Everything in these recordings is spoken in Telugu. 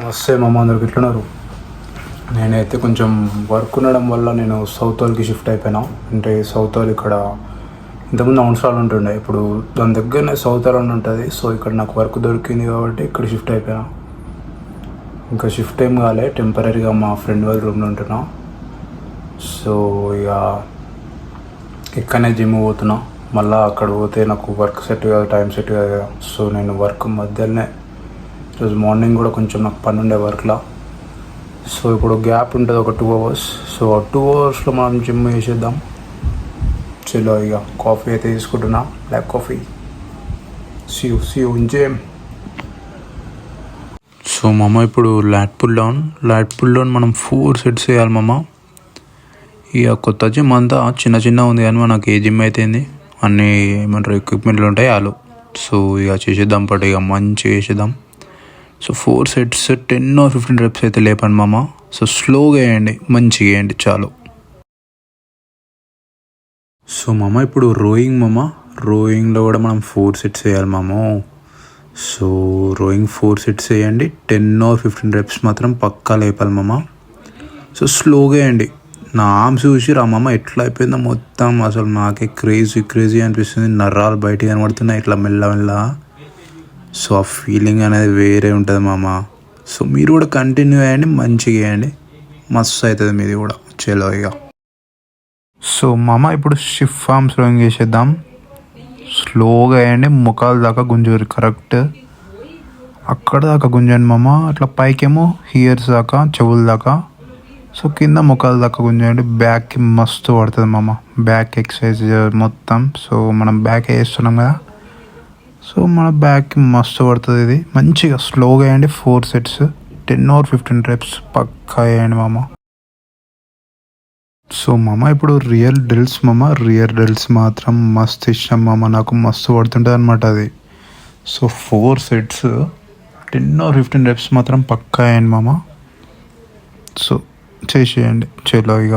నమస్తే మామ, అందరికి ఎట్లున్నారు? నేనైతే కొంచెం వర్క్ ఉండడం వల్ల నేను సౌత్ హాల్కి షిఫ్ట్ అయిపోయినా. అంటే సౌత్ హాల్ ఇక్కడ ఇంతకుముందు అవసరాలు ఉంటుండే, ఇప్పుడు దాని దగ్గరనే సౌత్ హాల్ అని ఉంటుంది. సో ఇక్కడ నాకు వర్క్ దొరికింది కాబట్టి ఇక్కడ షిఫ్ట్ అయిపోయినా. ఇంకా షిఫ్ట్ ఏం కాలే, టెంపరీగా మా ఫ్రెండ్ వాళ్ళ రూమ్లో ఉంటున్నా. సో ఇక ఇక్కడనే జిమ్ పోతున్నా. మళ్ళీ అక్కడ పోతే నాకు వర్క్ సెట్ కాదు, టైం సెట్ కాదు కదా. సో నేను వర్క్ మధ్యలోనే ఈరోజు మార్నింగ్ కూడా కొంచెం నాకు పని ఉండే వర్క్లో. సో ఇప్పుడు గ్యాప్ ఉంటుంది ఒక 2 hours. సో ఆ 2 hours మనం జిమ్ చేసేద్దాం. చలో ఇక కాఫీ అయితే తీసుకుంటున్నా, black coffee. See you in gym. So మామ ఇప్పుడు లాట్ పుల్ డౌన్ మనం 4 sets వేయాలి మామ. ఇక కొత్త జిమ్ అంతా చిన్న ఉంది కానీ మనకి ఏ జిమ్ అయితే అన్నీ ఏమంటారు ఎక్విప్మెంట్లు ఉంటాయి వాళ్ళు. సో ఇక చేసేద్దాం, పట్టు ఇక మంచిగా చేసేద్దాం. సో 4 sets 10 or 15 reps అయితే లేపండి మామ. సో స్లోగా వేయండి, మంచిగా వేయండి చాలు. సో మామ ఇప్పుడు రోయింగ్లో కూడా మనం 4 sets వేయాలి మామ. సో రోయింగ్ 4 sets వేయండి, 10 or 15 reps మాత్రం పక్కా లేపాలి మామ. సో స్లోగా వేయండి. నా ఆర్మ్స్ చూసి రా మామ ఎట్లా అయిపోయిందో మొత్తం, అసలు నాకే క్రేజీ అనిపిస్తుంది. నరాలు బయటికి కనబడుతున్నాయి ఇట్లా మెల్ల. సో ఆ ఫీలింగ్ అనేది వేరే ఉంటుంది మామ. సో మీరు కూడా కంటిన్యూ అయ్యండి, మంచిగా వేయండి, మస్తు అవుతుంది మీది కూడా. చలో ఇక. సో మామ ఇప్పుడు షిఫ్ట్ ఆర్మ్స్ రోయింగ్ చేసేద్దాం. స్లోగా వేయండి, ముఖాల దాకా గుంజూరి, కరెక్ట్ అక్కడ దాకా గుంజండి మామ. అట్లా పైకేమో హియర్స్ దాకా, చెవుల దాకా. సో కింద ముఖాల దాకా గుంజండి. బ్యాక్కి మస్తు పడుతుంది మామ, బ్యాక్ ఎక్సర్సైజ్ మొత్తం. సో మనం బ్యాక్ వేస్తున్నాం కదా, సో మన బ్యాక్కి మస్తు పడుతుంది ఇది. మంచిగా స్లోగా వేయండి. 4 sets 10 or 15 reps పక్కా వేయండి మామ. సో మామ ఇప్పుడు రియర్ డ్రిల్స్ మాత్రం మస్తు ఇష్టం మామ, నాకు మస్తు పడుతుంటుంది అనమాట అది. సో 4 sets 10 or 15 reps మాత్రం పక్కా వేయండి మామ. సో చేసేయండి చలో ఇక.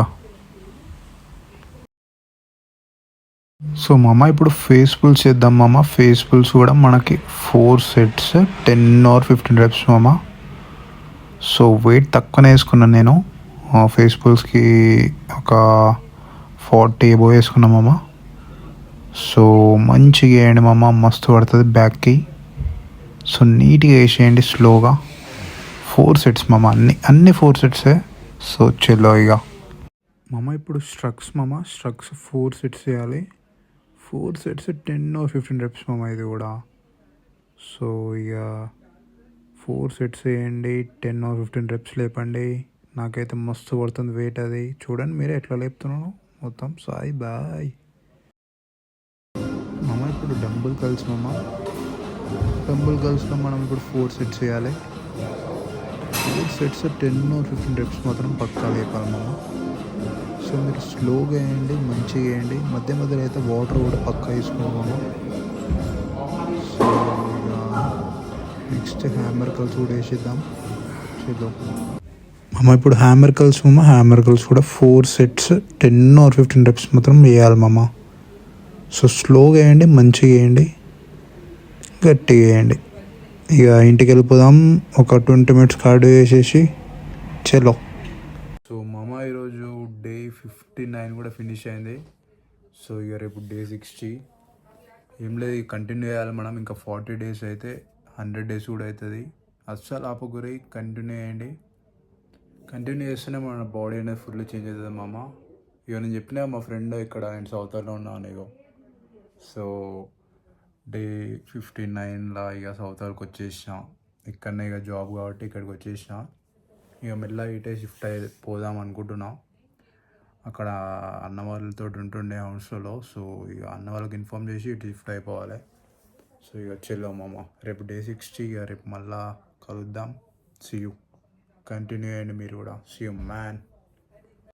సో మామ ఇప్పుడు ఫేస్ పుల్స్ చేద్దాం మామ. ఫేస్ పుల్స్ కూడా మనకి 4 sets 10 or 15 reps మామ. సో వెయిట్ తక్కువనే వేసుకున్నాను నేను. ఫేస్ పుల్స్కి ఒక 40 above వేసుకున్నాం మామ. సో మంచిగా వేయండి మామ, మస్తు పడుతుంది బ్యాక్కి. సో నీట్గా వేసేయండి స్లోగా. 4 sets మామ, అన్ని 4 sets. సో చలో ఇక మామ ఇప్పుడు స్ట్రక్స్ 4 sets చేయాలి. 4 sets 10 or 15 reps మామ ఇది కూడా. సో ఇక 4 sets వేయండి, 10 or 15 reps లేపండి. నాకైతే మస్తు పడుతుంది వెయిట్ అది. చూడండి మీరే ఎట్లా లేపుతున్నాను మొత్తం. సాయి బాయ్ మామ. ఇప్పుడు డంబుల్ కర్ల్స్లో మనం ఇప్పుడు 4 sets చేయాలి. 4 sets 10 or 15 reps మాత్రం పక్కా లేపాలి మామ. సో మీరు స్లోగా వేయండి, మంచిగా వేయండి. మధ్యలో అయితే వాటర్ కూడా పక్కా వేసుకోవాలి. సో నెక్స్ట్ హ్యామర్ కర్ల్స్ కూడా వేసేద్దాం చలో మామ. ఇప్పుడు హ్యామర్ కర్ల్స్ కూడా 4 sets 10 or 15 reps మాత్రం వేయాలి మామ. సో స్లోగా వేయండి, మంచిగా వేయండి, గట్టిగా వేయండి. ఇక ఇంటికి వెళ్ళిపోదాం. ఒక 20 minutes కార్డు వేసేసి చలో. సో మామ ఈరోజు డే 59 కూడా ఫినిష్ అయింది. సో ఇక రేపు డే 60. ఏం లేదు, కంటిన్యూ చేయాలి మనం. ఇంకా 40 days అయితే 100 days కూడా అవుతుంది. అస్సలు ఆపకూరి, కంటిన్యూ చేయండి. కంటిన్యూ చేస్తేనే మన బాడీ అనేది ఫుల్ చేంజ్ అవుతుంది మామ. ఇక నేను చెప్పినా మా ఫ్రెండ్ ఇక్కడ నేను సౌత్ హాల్లో ఉన్నాను ఇక. సో డే 59లా ఇక సౌత్ హాల్కి వచ్చేసిన. ఇక్కడనే ఇక జాబ్ కాబట్టి ఇక్కడికి వచ్చేసిన. ఇక మెల్లగా ఇటే షిఫ్ట్ పోదాం అనుకుంటున్నా. అక్కడ అన్న వాళ్ళతో ఉంటుండే హౌస్లో. సో ఇక అన్న వాళ్ళకి ఇన్ఫామ్ చేసి ఇటు షిఫ్ట్ అయిపోవాలి. సో ఇక చలో మామ, రేపు డే 60. ఇక రేపు మళ్ళా కలుద్దాం. See you. కంటిన్యూ అయ్యండి మీరు కూడా. See you man.